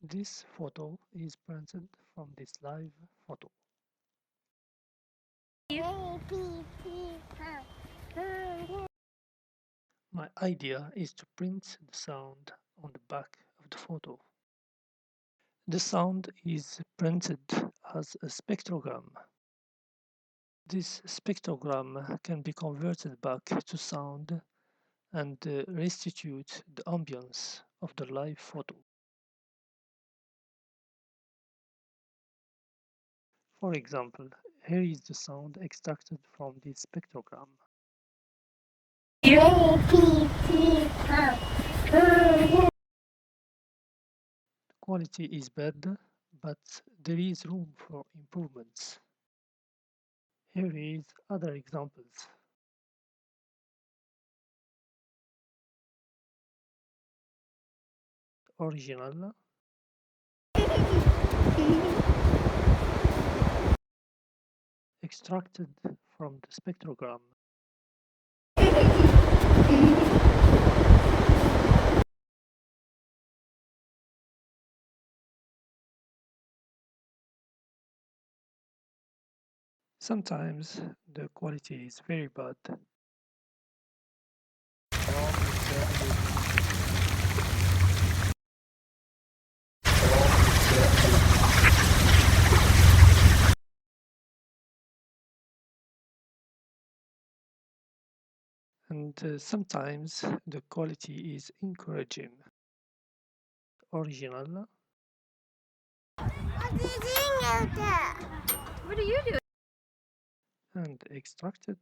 This photo is printed from this live photo. My idea is to print the sound on the back of the photo. The sound is printed as a spectrogram. This spectrogram can be converted back to sound and restitute the ambience of the live photo. For example, here is the sound extracted from this spectrogram. The quality is bad, but there is room for improvements. Here is other examples. Original, extracted from the spectrogram. Sometimes the quality is very bad. And sometimes the quality is encouraging. Original, What are you doing? and extracted.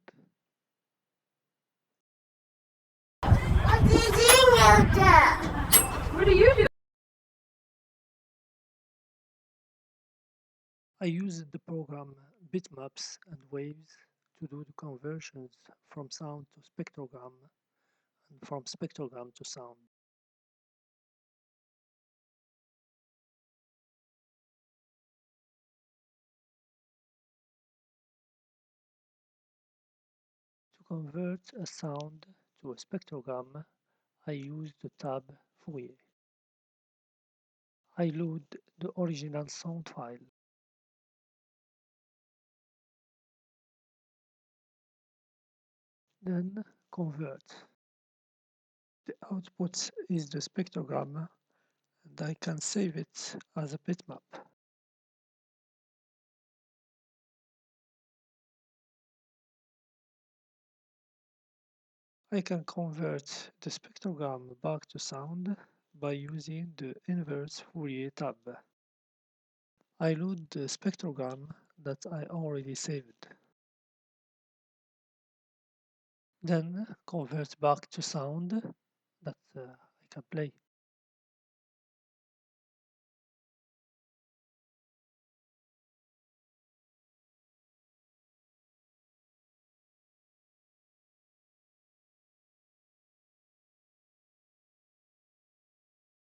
What are you doing? I used the program Bitmaps and Waves to do the conversions from sound to spectrogram and from spectrogram to sound. To convert a sound to a spectrogram, I use the tab Fourier. I load the original sound file. Then convert. The output is the spectrogram and I can save it as a bitmap. I can convert the spectrogram back to sound by using the inverse Fourier tab. I load the spectrogram that I already saved. Then convert back to sound that I can play.